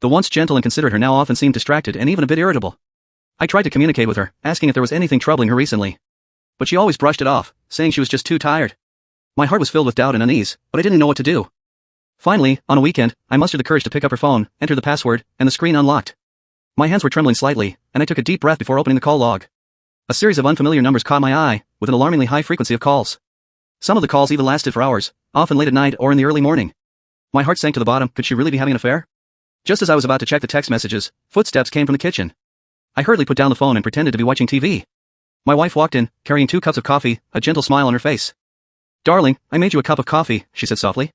The once gentle and considerate her now often seemed distracted and even a bit irritable. I tried to communicate with her, asking if there was anything troubling her recently. But she always brushed it off, saying she was just too tired. My heart was filled with doubt and unease, but I didn't know what to do. Finally, on a weekend, I mustered the courage to pick up her phone, enter the password, and the screen unlocked. My hands were trembling slightly, and I took a deep breath before opening the call log. A series of unfamiliar numbers caught my eye, with an alarmingly high frequency of calls. Some of the calls even lasted for hours, often late at night or in the early morning. My heart sank to the bottom. Could she really be having an affair? Just as I was about to check the text messages, footsteps came from the kitchen. I hurriedly put down the phone and pretended to be watching TV. My wife walked in, carrying 2 cups of coffee, a gentle smile on her face. "Darling, I made you a cup of coffee," she said softly.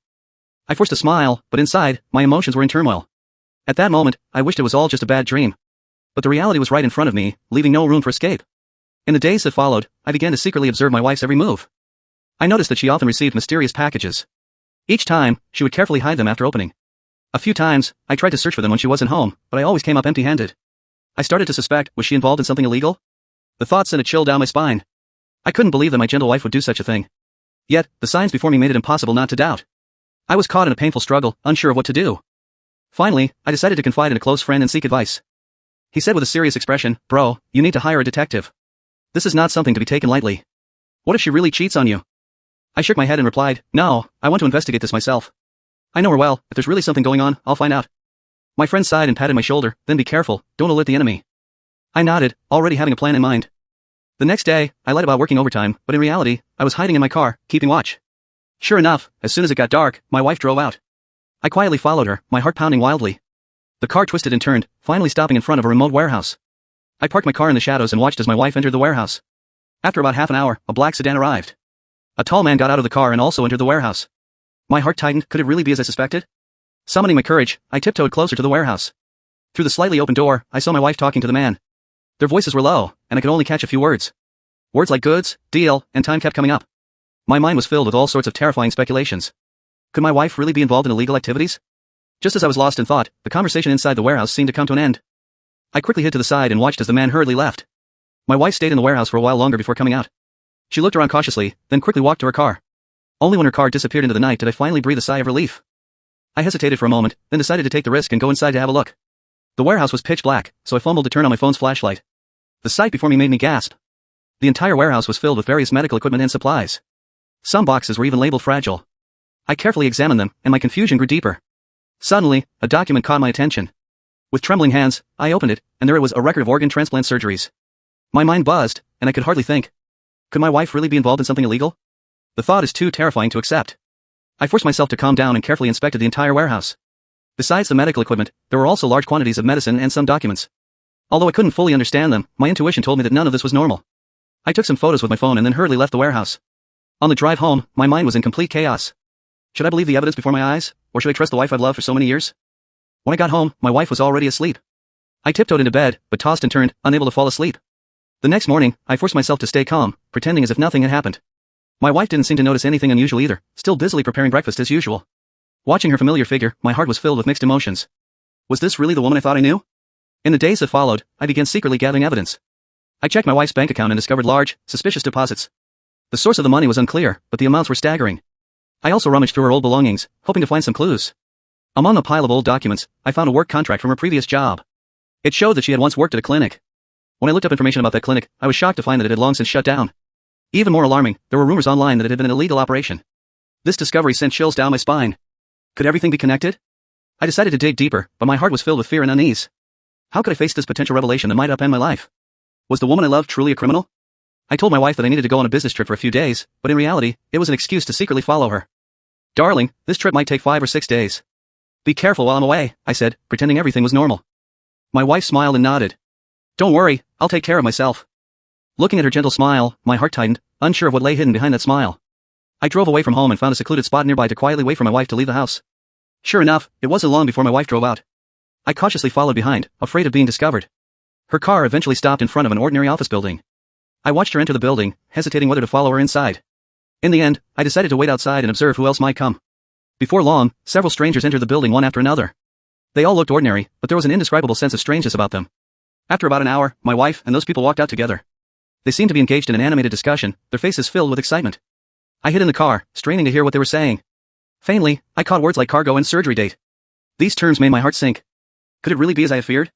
I forced a smile, but inside, my emotions were in turmoil. At that moment, I wished it was all just a bad dream. But the reality was right in front of me, leaving no room for escape. In the days that followed, I began to secretly observe my wife's every move. I noticed that she often received mysterious packages. Each time, she would carefully hide them after opening. A few times, I tried to search for them when she wasn't home, but I always came up empty-handed. I started to suspect, was she involved in something illegal? The thought sent a chill down my spine. I couldn't believe that my gentle wife would do such a thing. Yet, the signs before me made it impossible not to doubt. I was caught in a painful struggle, unsure of what to do. Finally, I decided to confide in a close friend and seek advice. He said with a serious expression, "Bro, you need to hire a detective. This is not something to be taken lightly. What if she really cheats on you?" I shook my head and replied, "No, I want to investigate this myself. I know her well. If there's really something going on, I'll find out." My friend sighed and patted my shoulder. "Then be careful, don't alert the enemy." I nodded, already having a plan in mind. The next day, I lied about working overtime, but in reality, I was hiding in my car, keeping watch. Sure enough, as soon as it got dark, my wife drove out. I quietly followed her, my heart pounding wildly. The car twisted and turned, finally stopping in front of a remote warehouse. I parked my car in the shadows and watched as my wife entered the warehouse. After about half an hour, a black sedan arrived. A tall man got out of the car and also entered the warehouse. My heart tightened. Could it really be as I suspected? Summoning my courage, I tiptoed closer to the warehouse. Through the slightly open door, I saw my wife talking to the man. Their voices were low, and I could only catch a few words. Words like goods, deal, and time kept coming up. My mind was filled with all sorts of terrifying speculations. Could my wife really be involved in illegal activities? Just as I was lost in thought, the conversation inside the warehouse seemed to come to an end. I quickly hid to the side and watched as the man hurriedly left. My wife stayed in the warehouse for a while longer before coming out. She looked around cautiously, then quickly walked to her car. Only when her car disappeared into the night did I finally breathe a sigh of relief. I hesitated for a moment, then decided to take the risk and go inside to have a look. The warehouse was pitch black, so I fumbled to turn on my phone's flashlight. The sight before me made me gasp. The entire warehouse was filled with various medical equipment and supplies. Some boxes were even labeled fragile. I carefully examined them, and my confusion grew deeper. Suddenly, a document caught my attention. With trembling hands, I opened it, and there it was, a record of organ transplant surgeries. My mind buzzed, and I could hardly think. Could my wife really be involved in something illegal? The thought is too terrifying to accept. I forced myself to calm down and carefully inspected the entire warehouse. Besides the medical equipment, there were also large quantities of medicine and some documents. Although I couldn't fully understand them, my intuition told me that none of this was normal. I took some photos with my phone and then hurriedly left the warehouse. On the drive home, my mind was in complete chaos. Should I believe the evidence before my eyes, or should I trust the wife I've loved for so many years? When I got home, my wife was already asleep. I tiptoed into bed, but tossed and turned, unable to fall asleep. The next morning, I forced myself to stay calm, pretending as if nothing had happened. My wife didn't seem to notice anything unusual either, still busily preparing breakfast as usual. Watching her familiar figure, my heart was filled with mixed emotions. Was this really the woman I thought I knew? In the days that followed, I began secretly gathering evidence. I checked my wife's bank account and discovered large, suspicious deposits. The source of the money was unclear, but the amounts were staggering. I also rummaged through her old belongings, hoping to find some clues. Among a pile of old documents, I found a work contract from her previous job. It showed that she had once worked at a clinic. When I looked up information about that clinic, I was shocked to find that it had long since shut down. Even more alarming, there were rumors online that it had been an illegal operation. This discovery sent chills down my spine. Could everything be connected? I decided to dig deeper, but my heart was filled with fear and unease. How could I face this potential revelation that might upend my life? Was the woman I loved truly a criminal? I told my wife that I needed to go on a business trip for a few days, but in reality, it was an excuse to secretly follow her. Darling, this trip might take 5 or 6 days. Be careful while I'm away, I said, pretending everything was normal. My wife smiled and nodded. Don't worry, I'll take care of myself. Looking at her gentle smile, my heart tightened, unsure of what lay hidden behind that smile. I drove away from home and found a secluded spot nearby to quietly wait for my wife to leave the house. Sure enough, it wasn't long before my wife drove out. I cautiously followed behind, afraid of being discovered. Her car eventually stopped in front of an ordinary office building. I watched her enter the building, hesitating whether to follow her inside. In the end, I decided to wait outside and observe who else might come. Before long, several strangers entered the building one after another. They all looked ordinary, but there was an indescribable sense of strangeness about them. After about an hour, my wife and those people walked out together. They seemed to be engaged in an animated discussion, their faces filled with excitement. I hid in the car, straining to hear what they were saying. Faintly, I caught words like cargo and surgery date. These terms made my heart sink. Could it really be as I had feared?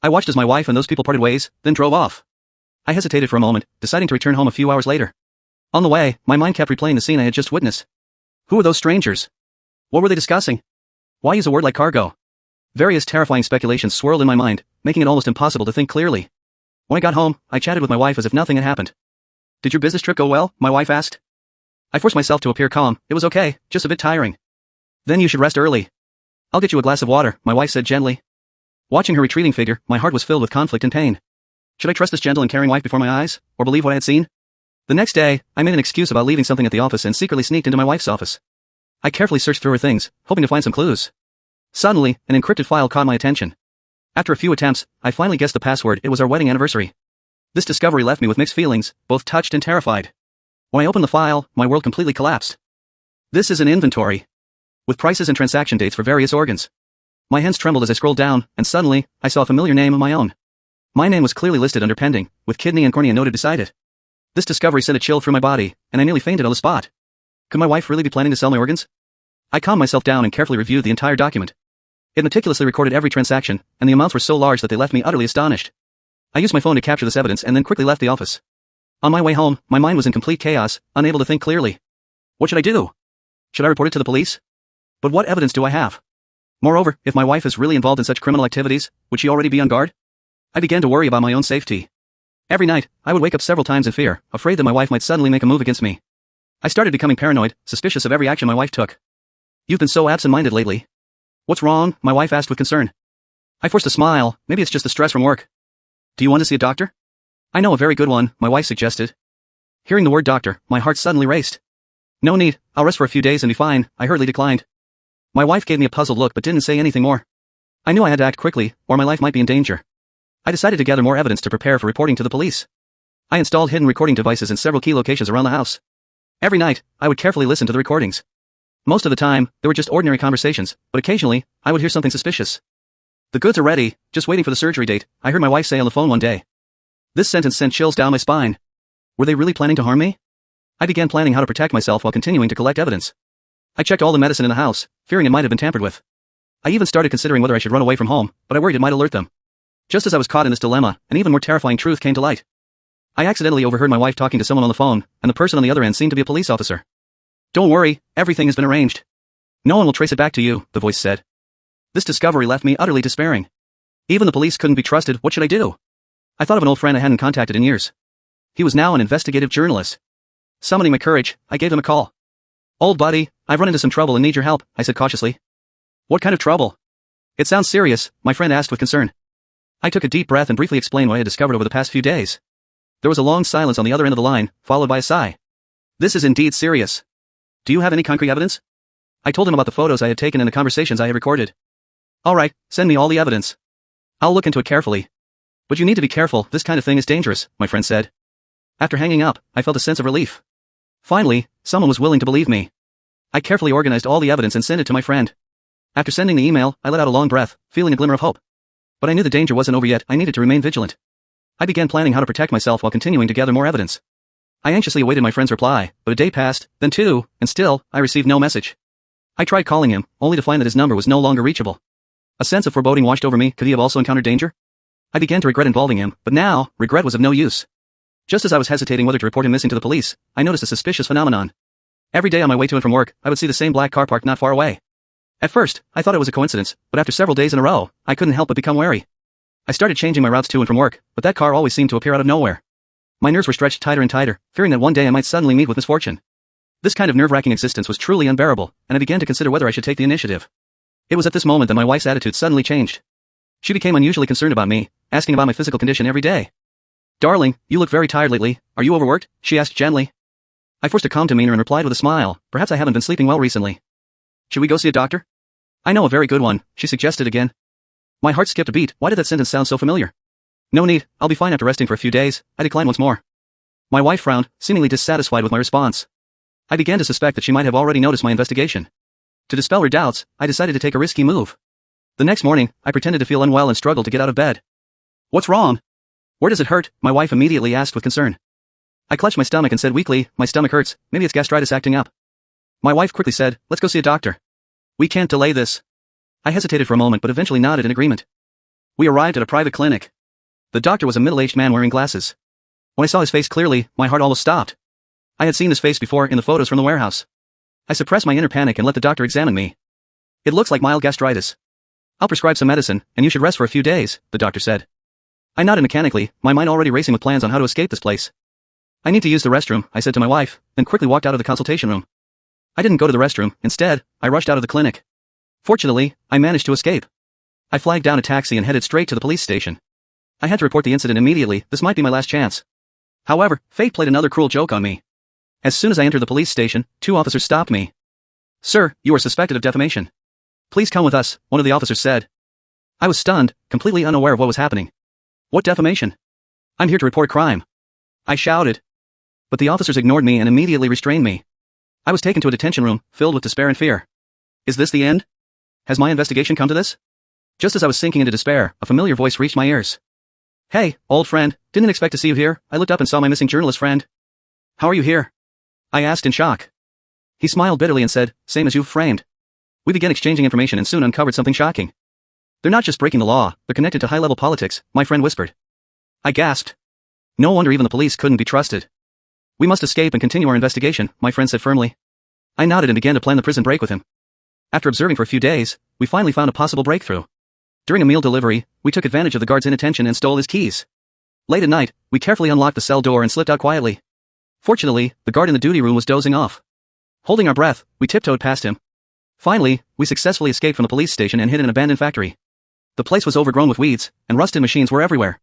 I watched as my wife and those people parted ways, then drove off. I hesitated for a moment, deciding to return home a few hours later. On the way, my mind kept replaying the scene I had just witnessed. Who were those strangers? What were they discussing? Why use a word like cargo? Various terrifying speculations swirled in my mind, making it almost impossible to think clearly. When I got home, I chatted with my wife as if nothing had happened. Did your business trip go well? My wife asked. I forced myself to appear calm. It was okay, just a bit tiring. Then you should rest early. I'll get you a glass of water, my wife said gently. Watching her retreating figure, my heart was filled with conflict and pain. Should I trust this gentle and caring wife before my eyes, or believe what I had seen? The next day, I made an excuse about leaving something at the office and secretly sneaked into my wife's office. I carefully searched through her things, hoping to find some clues. Suddenly, an encrypted file caught my attention. After a few attempts, I finally guessed the password. It was our wedding anniversary. This discovery left me with mixed feelings, both touched and terrified. When I opened the file, my world completely collapsed. This is an inventory, with prices and transaction dates for various organs. My hands trembled as I scrolled down, and suddenly, I saw a familiar name of my own. My name was clearly listed under pending, with kidney and cornea noted beside it. This discovery sent a chill through my body, and I nearly fainted on the spot. Could my wife really be planning to sell my organs? I calmed myself down and carefully reviewed the entire document. It meticulously recorded every transaction, and the amounts were so large that they left me utterly astonished. I used my phone to capture this evidence and then quickly left the office. On my way home, my mind was in complete chaos, unable to think clearly. What should I do? Should I report it to the police? But what evidence do I have? Moreover, if my wife is really involved in such criminal activities, would she already be on guard? I began to worry about my own safety. Every night, I would wake up several times in fear, afraid that my wife might suddenly make a move against me. I started becoming paranoid, suspicious of every action my wife took. You've been so absent-minded lately. What's wrong? My wife asked with concern. I forced a smile. Maybe it's just the stress from work. Do you want to see a doctor? I know a very good one, my wife suggested. Hearing the word doctor, my heart suddenly raced. No need, I'll rest for a few days and be fine, I hurriedly declined. My wife gave me a puzzled look but didn't say anything more. I knew I had to act quickly, or my life might be in danger. I decided to gather more evidence to prepare for reporting to the police. I installed hidden recording devices in several key locations around the house. Every night, I would carefully listen to the recordings. Most of the time, they were just ordinary conversations, but occasionally, I would hear something suspicious. The goods are ready, just waiting for the surgery date, I heard my wife say on the phone one day. This sentence sent chills down my spine. Were they really planning to harm me? I began planning how to protect myself while continuing to collect evidence. I checked all the medicine in the house, fearing it might have been tampered with. I even started considering whether I should run away from home, but I worried it might alert them. Just as I was caught in this dilemma, an even more terrifying truth came to light. I accidentally overheard my wife talking to someone on the phone, and the person on the other end seemed to be a police officer. Don't worry, everything has been arranged. No one will trace it back to you, the voice said. This discovery left me utterly despairing. Even the police couldn't be trusted. What should I do? I thought of an old friend I hadn't contacted in years. He was now an investigative journalist. Summoning my courage, I gave him a call. Old buddy, I've run into some trouble and need your help, I said cautiously. What kind of trouble? It sounds serious, my friend asked with concern. I took a deep breath and briefly explained what I had discovered over the past few days. There was a long silence on the other end of the line, followed by a sigh. This is indeed serious. Do you have any concrete evidence? I told him about the photos I had taken and the conversations I had recorded. All right, send me all the evidence. I'll look into it carefully. But you need to be careful, this kind of thing is dangerous, my friend said. After hanging up, I felt a sense of relief. Finally, someone was willing to believe me. I carefully organized all the evidence and sent it to my friend. After sending the email, I let out a long breath, feeling a glimmer of hope. But I knew the danger wasn't over yet, I needed to remain vigilant. I began planning how to protect myself while continuing to gather more evidence. I anxiously awaited my friend's reply, but a day passed, then two, and still, I received no message. I tried calling him, only to find that his number was no longer reachable. A sense of foreboding washed over me. Could he have also encountered danger? I began to regret involving him, but now, regret was of no use. Just as I was hesitating whether to report him missing to the police, I noticed a suspicious phenomenon. Every day on my way to and from work, I would see the same black car parked not far away. At first, I thought it was a coincidence, but after several days in a row, I couldn't help but become wary. I started changing my routes to and from work, but that car always seemed to appear out of nowhere. My nerves were stretched tighter and tighter, fearing that one day I might suddenly meet with misfortune. This kind of nerve-wracking existence was truly unbearable, and I began to consider whether I should take the initiative. It was at this moment that my wife's attitude suddenly changed. She became unusually concerned about me, asking about my physical condition every day. Darling, you look very tired lately. Are you overworked? She asked gently. I forced a calm demeanor and replied with a smile. Perhaps I haven't been sleeping well recently. Should we go see a doctor? I know a very good one, she suggested again. My heart skipped a beat. Why did that sentence sound so familiar? No need, I'll be fine after resting for a few days, I declined once more. My wife frowned, seemingly dissatisfied with my response. I began to suspect that she might have already noticed my investigation. To dispel her doubts, I decided to take a risky move. The next morning, I pretended to feel unwell and struggled to get out of bed. What's wrong? Where does it hurt? My wife immediately asked with concern. I clutched my stomach and said weakly, my stomach hurts, maybe it's gastritis acting up. My wife quickly said, let's go see a doctor. We can't delay this. I hesitated for a moment but eventually nodded in agreement. We arrived at a private clinic. The doctor was a middle-aged man wearing glasses. When I saw his face clearly, my heart almost stopped. I had seen this face before in the photos from the warehouse. I suppressed my inner panic and let the doctor examine me. It looks like mild gastritis. I'll prescribe some medicine, and you should rest for a few days, the doctor said. I nodded mechanically, my mind already racing with plans on how to escape this place. I need to use the restroom, I said to my wife, then quickly walked out of the consultation room. I didn't go to the restroom, instead, I rushed out of the clinic. Fortunately, I managed to escape. I flagged down a taxi and headed straight to the police station. I had to report the incident immediately, this might be my last chance. However, fate played another cruel joke on me. As soon as I entered the police station, 2 officers stopped me. Sir, you are suspected of defamation. Please come with us, one of the officers said. I was stunned, completely unaware of what was happening. What defamation? I'm here to report crime. I shouted. But the officers ignored me and immediately restrained me. I was taken to a detention room, filled with despair and fear. Is this the end? Has my investigation come to this? Just as I was sinking into despair, a familiar voice reached my ears. Hey, old friend, didn't expect to see you here. I looked up and saw my missing journalist friend. How are you here? I asked in shock. He smiled bitterly and said, same as you've framed. We began exchanging information and soon uncovered something shocking. They're not just breaking the law, they're connected to high-level politics, my friend whispered. I gasped. No wonder even the police couldn't be trusted. We must escape and continue our investigation, my friend said firmly. I nodded and began to plan the prison break with him. After observing for a few days, we finally found a possible breakthrough. During a meal delivery, we took advantage of the guard's inattention and stole his keys. Late at night, we carefully unlocked the cell door and slipped out quietly. Fortunately, the guard in the duty room was dozing off. Holding our breath, we tiptoed past him. Finally, we successfully escaped from the police station and hid in an abandoned factory. The place was overgrown with weeds, and rusted machines were everywhere.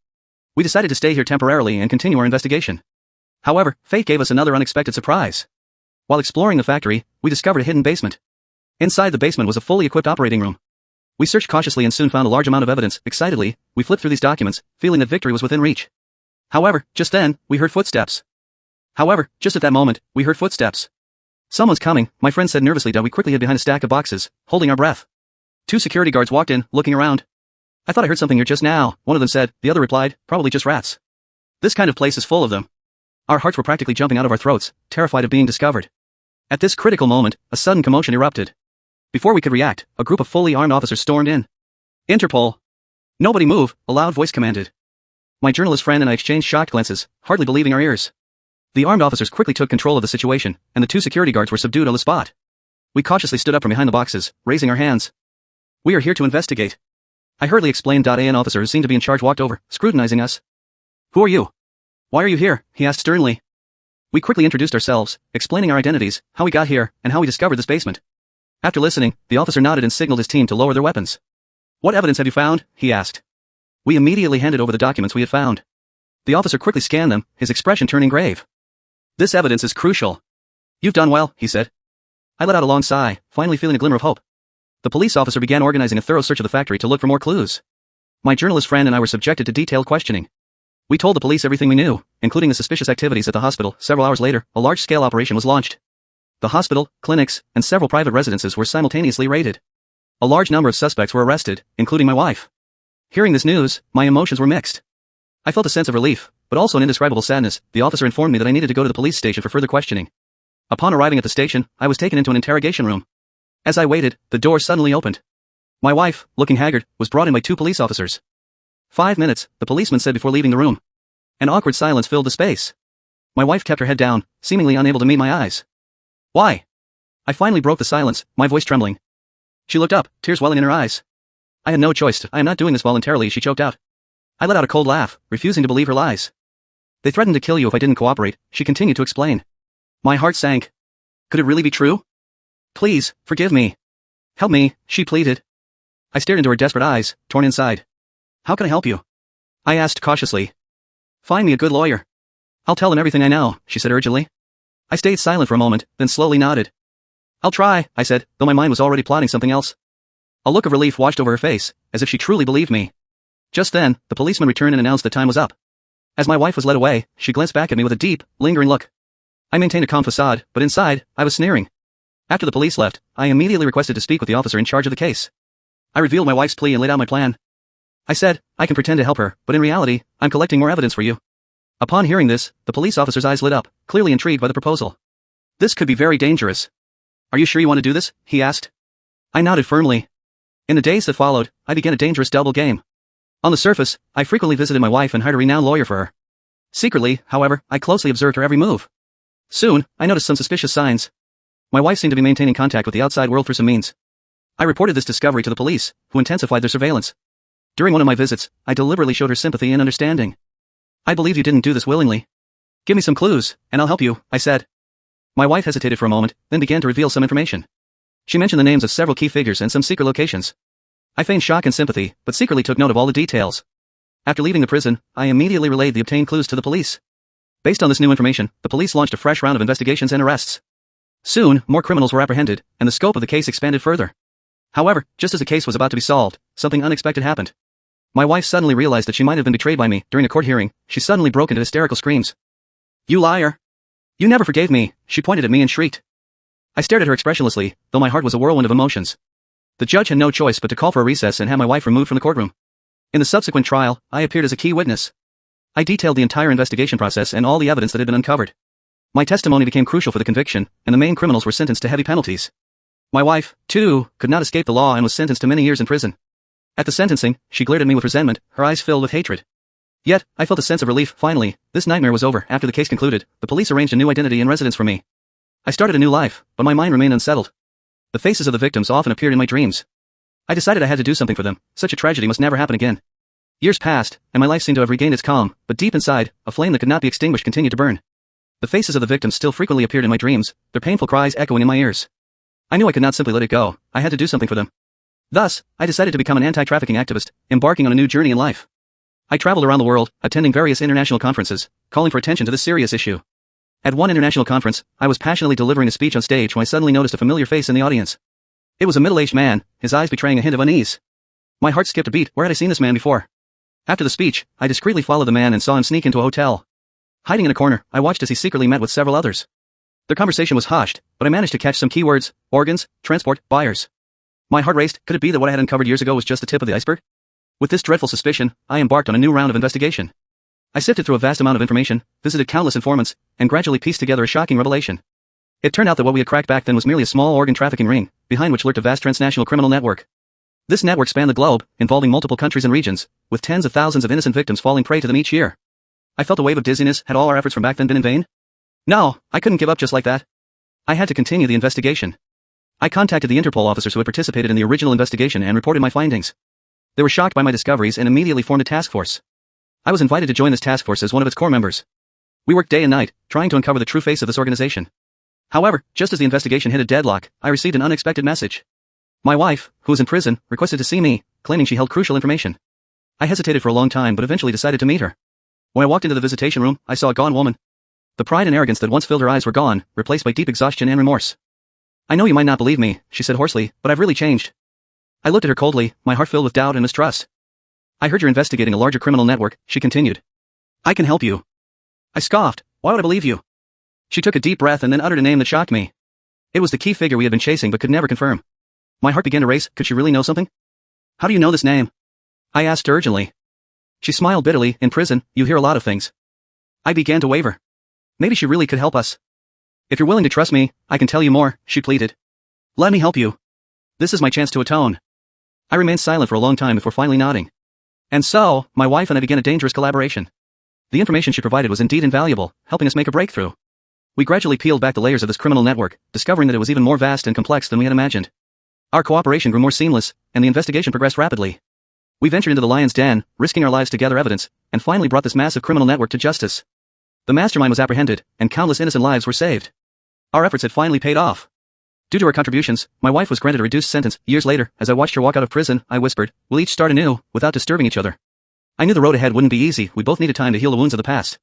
We decided to stay here temporarily and continue our investigation. However, fate gave us another unexpected surprise. While exploring the factory, we discovered a hidden basement. Inside the basement was a fully equipped operating room. We searched cautiously and soon found a large amount of evidence. Excitedly, we flipped through these documents, feeling that victory was within reach. However, just then, we heard footsteps. Just at that moment, we heard footsteps. Someone's coming, my friend said nervously. We quickly hid behind a stack of boxes, holding our breath. 2 security guards walked in, looking around. I thought I heard something here just now, one of them said, the other replied, probably just rats. This kind of place is full of them. Our hearts were practically jumping out of our throats, terrified of being discovered. At this critical moment, a sudden commotion erupted. Before we could react, a group of fully armed officers stormed in. Interpol. Nobody move, a loud voice commanded. My journalist friend and I exchanged shocked glances, hardly believing our ears. The armed officers quickly took control of the situation, and the 2 security guards were subdued on the spot. We cautiously stood up from behind the boxes, raising our hands. We are here to investigate. I hurriedly explained. An officer who seemed to be in charge walked over, scrutinizing us. Who are you? Why are you here? He asked sternly. We quickly introduced ourselves, explaining our identities, how we got here, and how we discovered this basement. After listening, the officer nodded and signaled his team to lower their weapons. What evidence have you found? He asked. We immediately handed over the documents we had found. The officer quickly scanned them, his expression turning grave. This evidence is crucial. You've done well, he said. I let out a long sigh, finally feeling a glimmer of hope. The police officer began organizing a thorough search of the factory to look for more clues. My journalist friend and I were subjected to detailed questioning. We told the police everything we knew, including the suspicious activities at the hospital. Several hours later, a large-scale operation was launched. The hospital, clinics, and several private residences were simultaneously raided. A large number of suspects were arrested, including my wife. Hearing this news, my emotions were mixed. I felt a sense of relief, but also an indescribable sadness. The officer informed me that I needed to go to the police station for further questioning. Upon arriving at the station, I was taken into an interrogation room. As I waited, the door suddenly opened. My wife, looking haggard, was brought in by 2 police officers. 5 minutes, the policeman said before leaving the room. An awkward silence filled the space. My wife kept her head down, seemingly unable to meet my eyes. Why? I finally broke the silence, my voice trembling. She looked up, tears welling in her eyes. I had no choice. I am not doing this voluntarily, she choked out. I let out a cold laugh, refusing to believe her lies. They threatened to kill you if I didn't cooperate, she continued to explain. My heart sank. Could it really be true? Please, forgive me. Help me, she pleaded. I stared into her desperate eyes, torn inside. How can I help you? I asked cautiously. Find me a good lawyer. I'll tell him everything I know, she said urgently. I stayed silent for a moment, then slowly nodded. I'll try, I said, though my mind was already plotting something else. A look of relief washed over her face, as if she truly believed me. Just then, the policeman returned and announced that time was up. As my wife was led away, she glanced back at me with a deep, lingering look. I maintained a calm facade, but inside, I was sneering. After the police left, I immediately requested to speak with the officer in charge of the case. I revealed my wife's plea and laid out my plan. I said, I can pretend to help her, but in reality, I'm collecting more evidence for you. Upon hearing this, the police officer's eyes lit up, clearly intrigued by the proposal. This could be very dangerous. Are you sure you want to do this? He asked. I nodded firmly. In the days that followed, I began a dangerous double game. On the surface, I frequently visited my wife and hired a renowned lawyer for her. Secretly, however, I closely observed her every move. Soon, I noticed some suspicious signs. My wife seemed to be maintaining contact with the outside world through some means. I reported this discovery to the police, who intensified their surveillance. During one of my visits, I deliberately showed her sympathy and understanding. I believe you didn't do this willingly. Give me some clues, and I'll help you, I said. My wife hesitated for a moment, then began to reveal some information. She mentioned the names of several key figures and some secret locations. I feigned shock and sympathy, but secretly took note of all the details. After leaving the prison, I immediately relayed the obtained clues to the police. Based on this new information, the police launched a fresh round of investigations and arrests. Soon, more criminals were apprehended, and the scope of the case expanded further. However, just as the case was about to be solved, something unexpected happened. My wife suddenly realized that she might have been betrayed by me. During a court hearing, she suddenly broke into hysterical screams. You liar! You never forgave me, she pointed at me and shrieked. I stared at her expressionlessly, though my heart was a whirlwind of emotions. The judge had no choice but to call for a recess and have my wife removed from the courtroom. In the subsequent trial, I appeared as a key witness. I detailed the entire investigation process and all the evidence that had been uncovered. My testimony became crucial for the conviction, and the main criminals were sentenced to heavy penalties. My wife, too, could not escape the law and was sentenced to many years in prison. At the sentencing, she glared at me with resentment, her eyes filled with hatred. Yet, I felt a sense of relief. Finally, this nightmare was over. After the case concluded, the police arranged a new identity and residence for me. I started a new life, but my mind remained unsettled. The faces of the victims often appeared in my dreams. I decided I had to do something for them. Such a tragedy must never happen again. Years passed, and my life seemed to have regained its calm, but deep inside, a flame that could not be extinguished continued to burn. The faces of the victims still frequently appeared in my dreams, their painful cries echoing in my ears. I knew I could not simply let it go. I had to do something for them. Thus, I decided to become an anti-trafficking activist, embarking on a new journey in life. I traveled around the world, attending various international conferences, calling for attention to this serious issue. At one international conference, I was passionately delivering a speech on stage when I suddenly noticed a familiar face in the audience. It was a middle-aged man, his eyes betraying a hint of unease. My heart skipped a beat. Where had I seen this man before? After the speech, I discreetly followed the man and saw him sneak into a hotel. Hiding in a corner, I watched as he secretly met with several others. Their conversation was hushed, but I managed to catch some keywords: organs, transport, buyers. My heart raced. Could it be that what I had uncovered years ago was just the tip of the iceberg? With this dreadful suspicion, I embarked on a new round of investigation. I sifted through a vast amount of information, visited countless informants, and gradually pieced together a shocking revelation. It turned out that what we had cracked back then was merely a small organ trafficking ring, behind which lurked a vast transnational criminal network. This network spanned the globe, involving multiple countries and regions, with tens of thousands of innocent victims falling prey to them each year. I felt a wave of dizziness. Had all our efforts from back then been in vain? No, I couldn't give up just like that. I had to continue the investigation. I contacted the Interpol officers who had participated in the original investigation and reported my findings. They were shocked by my discoveries and immediately formed a task force. I was invited to join this task force as one of its core members. We worked day and night, trying to uncover the true face of this organization. However, just as the investigation hit a deadlock, I received an unexpected message. My wife, who was in prison, requested to see me, claiming she held crucial information. I hesitated for a long time but eventually decided to meet her. When I walked into the visitation room, I saw a gone woman. The pride and arrogance that once filled her eyes were gone, replaced by deep exhaustion and remorse. I know you might not believe me, she said hoarsely, but I've really changed. I looked at her coldly, my heart filled with doubt and mistrust. I heard you're investigating a larger criminal network, she continued. I can help you. I scoffed. Why would I believe you? She took a deep breath and then uttered a name that shocked me. It was the key figure we had been chasing but could never confirm. My heart began to race. Could she really know something? How do you know this name? I asked urgently. She smiled bitterly. In prison, you hear a lot of things. I began to waver. Maybe she really could help us. If you're willing to trust me, I can tell you more, she pleaded. Let me help you. This is my chance to atone. I remained silent for a long time before finally nodding. And so, my wife and I began a dangerous collaboration. The information she provided was indeed invaluable, helping us make a breakthrough. We gradually peeled back the layers of this criminal network, discovering that it was even more vast and complex than we had imagined. Our cooperation grew more seamless, and the investigation progressed rapidly. We ventured into the lion's den, risking our lives to gather evidence, and finally brought this massive criminal network to justice. The mastermind was apprehended, and countless innocent lives were saved. Our efforts had finally paid off. Due to her contributions, my wife was granted a reduced sentence. Years later, as I watched her walk out of prison, I whispered, we'll each start anew, without disturbing each other. I knew the road ahead wouldn't be easy. We both needed time to heal the wounds of the past.